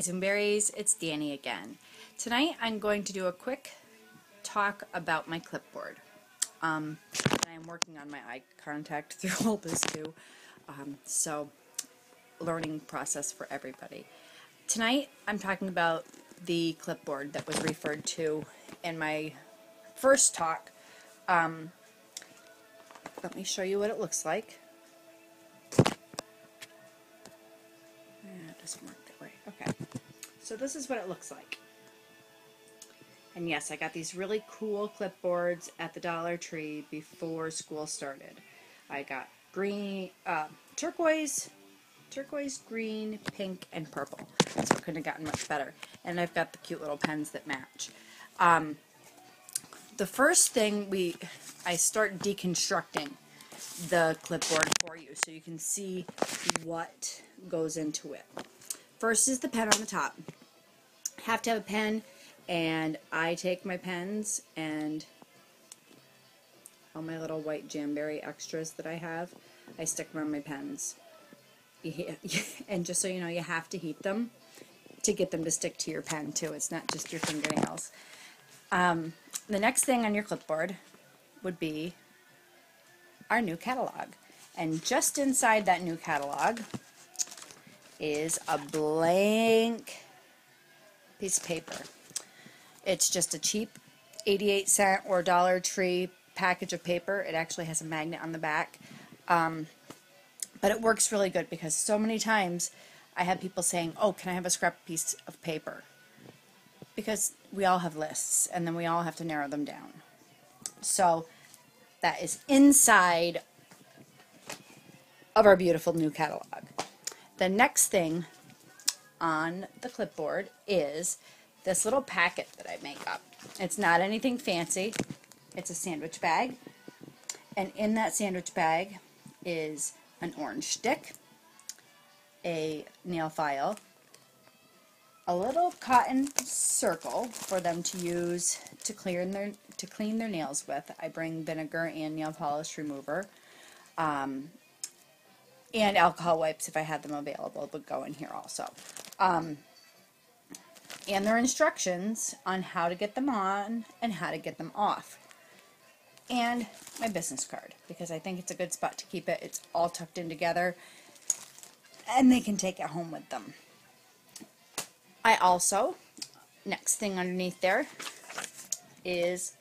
And berries, it's Dani again. Tonight I'm going to do a quick talk about my clipboard. And I'm working on my eye contact through all this too. So learning process for everybody. Tonight I'm talking about the clipboard that was referred to in my first talk. Let me show you what it looks like. It doesn't work that way. Okay. So this is what it looks like. And yes, I got these really cool clipboards at the Dollar Tree before school started. I got green, turquoise, green, pink, and purple. So it couldn't have gotten much better. And I've got the cute little pens that match. The first thing I start deconstructing the clipboard for you so you can see what goes into it. First is the pen on the top. Have to have a pen, and I take my pens and all my little white Jamberry extras that I have, I stick them on my pens. And just so you know, you have to heat them to get them to stick to your pen too. It's not just your fingernails. The next thing on your clipboard would be our new catalog. And just inside that new catalog is a blank piece of paper. It's just a cheap 88-cent or Dollar Tree package of paper. It actually has a magnet on the back. But it works really good because so many times I have people saying, oh, can I have a scrap piece of paper? Because we all have lists and then we all have to narrow them down. So that is inside of our beautiful new catalog. The next thing on the clipboard is this little packet that I make up. It's not anything fancy. It's a sandwich bag. And in that sandwich bag is an orange stick, a nail file, a little cotton circle for them to use to clean their nails with. I bring vinegar and nail polish remover. And alcohol wipes if I had them available would go in here also. And their instructions on how to get them on and how to get them off. And my business card, because I think it's a good spot to keep it. It's all tucked in together and they can take it home with them. I also, next thing underneath there is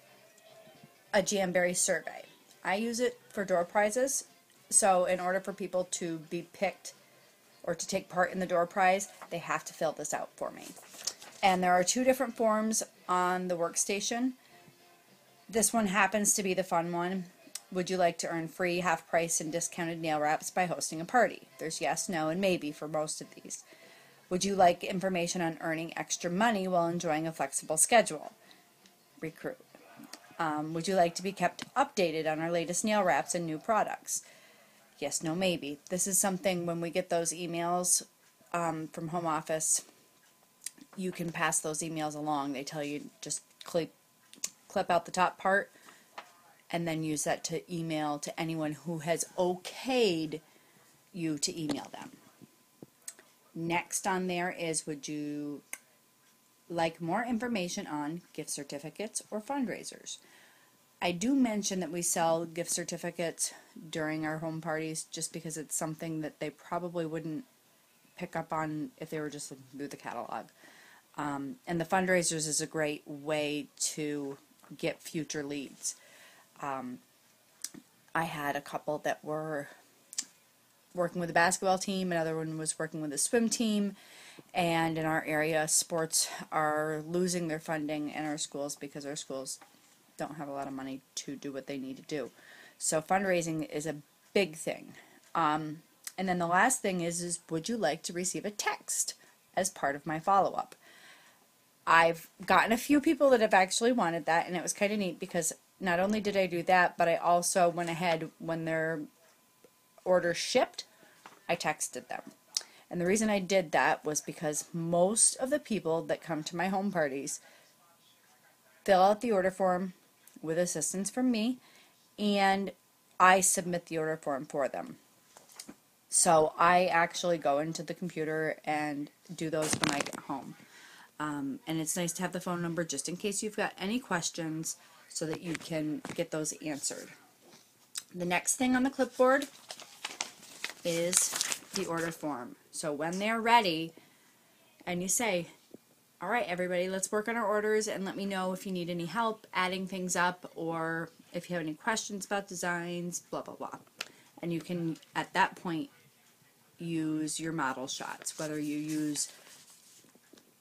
a Jamberry survey. I use it for door prizes. So in order for people to be picked or to take part in the door prize, they have to fill this out for me. And there are two different forms on the workstation. This one happens to be the fun one. Would you like to earn free, half price, and discounted nail wraps by hosting a party? There's yes, no, and maybe for most of these. Would you like information on earning extra money while enjoying a flexible schedule? Recruit. Would you like to be kept updated on our latest nail wraps and new products? Yes, no, maybe. This is something when we get those emails from home office, you can pass those emails along. They tell you just clip out the top part and then use that to email to anyone who has okayed you to email them. Next on there is, would you like more information on gift certificates or fundraisers? I do mention that we sell gift certificates during our home parties just because it's something that they probably wouldn't pick up on if they were just looking through the catalog. And the fundraisers is a great way to get future leads. I had a couple that were working with a basketball team, another one was working with a swim team, and in our area sports are losing their funding in our schools because our schools don't have a lot of money to do what they need to do. So fundraising is a big thing. And then the last thing is would you like to receive a text as part of my follow-up? I've gotten a few people that have actually wanted that, and it was kind of neat because not only did I do that, but I also went ahead when their order shipped, I texted them. And the reason I did that was because most of the people that come to my home parties fill out the order form with assistance from me, and I submit the order form for them. So I actually go into the computer and do those when I get home. And it's nice to have the phone number just in case you've got any questions so that you can get those answered. The next thing on the clipboard is the order form. So when they're ready and you say, all right, everybody, let's work on our orders and let me know if you need any help adding things up or if you have any questions about designs, blah, blah, blah. And you can, at that point, use your model shots, whether you use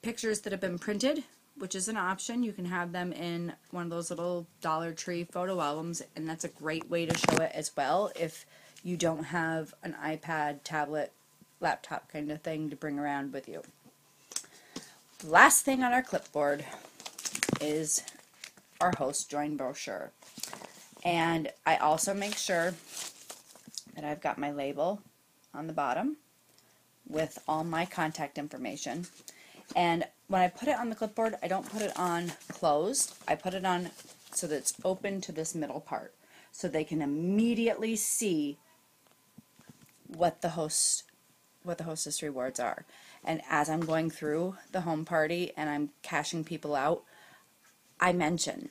pictures that have been printed, which is an option. You can have them in one of those little Dollar Tree photo albums, and that's a great way to show it as well if you don't have an iPad, tablet, laptop kind of thing to bring around with you. The last thing on our clipboard is our host join brochure. And I also make sure that I've got my label on the bottom with all my contact information. And when I put it on the clipboard, I don't put it on closed. I put it on so that it's open to this middle part, so they can immediately see what the hostess rewards are. And as I'm going through the home party and I'm cashing people out, I mention,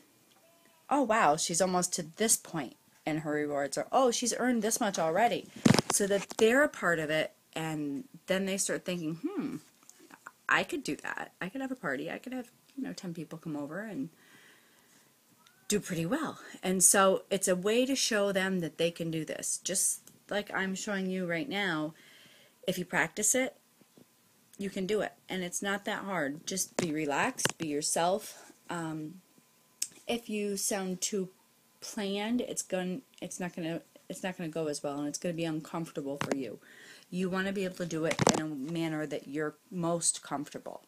oh wow, she's almost to this point in her rewards, or oh, she's earned this much already, so that they're a part of it. And then they start thinking, I could do that. I could have a party. I could have 10 people come over and do pretty well. And so it's a way to show them that they can do this, just like I'm showing you right now. If you practice it, you can do it, and it's not that hard. Just be relaxed, be yourself. If you sound too planned, it's not gonna go as well, and it's gonna be uncomfortable for you. You want to be able to do it in a manner that you're most comfortable.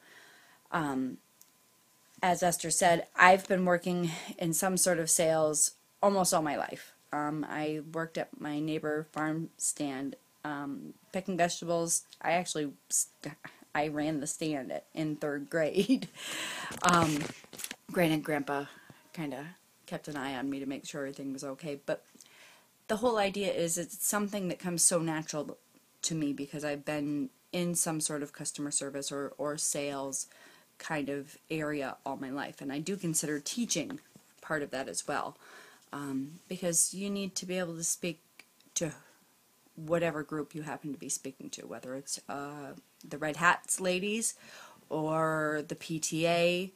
As Esther said, I've been working in some sort of sales almost all my life. I worked at my neighbor farm stand picking vegetables. I ran the stand in 3rd grade. Granted, Grandpa kind of kept an eye on me to make sure everything was okay, but the whole idea is it's something that comes so natural to me because I've been in some sort of customer service or sales kind of area all my life, and I do consider teaching part of that as well, because you need to be able to speak to whatever group you happen to be speaking to, whether it's the Red Hats ladies or the PTA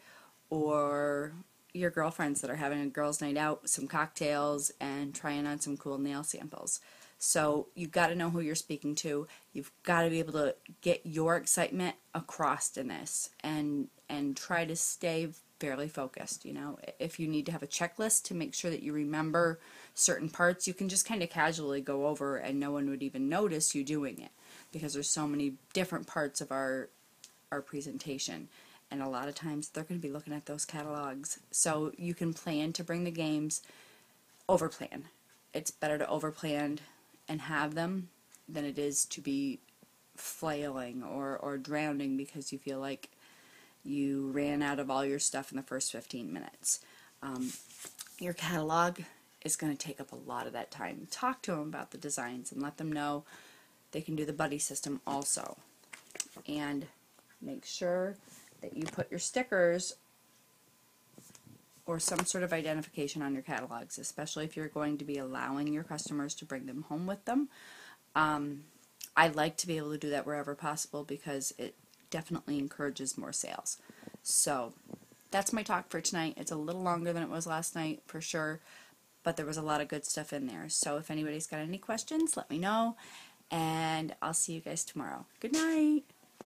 or your girlfriends that are having a girls' night out, some cocktails, and trying on some cool nail samples. So you've got to know who you're speaking to. You've got to be able to get your excitement across in this and try to stay fairly focused. If you need to have a checklist to make sure that you remember certain parts, you can just kind of casually go over and no one would even notice you doing it because there's so many different parts of our presentation. And a lot of times they're going to be looking at those catalogs. So you can plan to bring the games, overplan. It's better to overplan and have them than it is to be flailing or drowning because you feel like you ran out of all your stuff in the first 15 minutes. Your catalog is going to take up a lot of that time. Talk to them about the designs and let them know they can do the buddy system also. And make sure that you put your stickers or some sort of identification on your catalogs, especially if you're going to be allowing your customers to bring them home with them. I like to be able to do that wherever possible because it definitely encourages more sales. So that's my talk for tonight. It's a little longer than it was last night for sure, but there was a lot of good stuff in there. So if anybody's got any questions, let me know, and I'll see you guys tomorrow. Good night.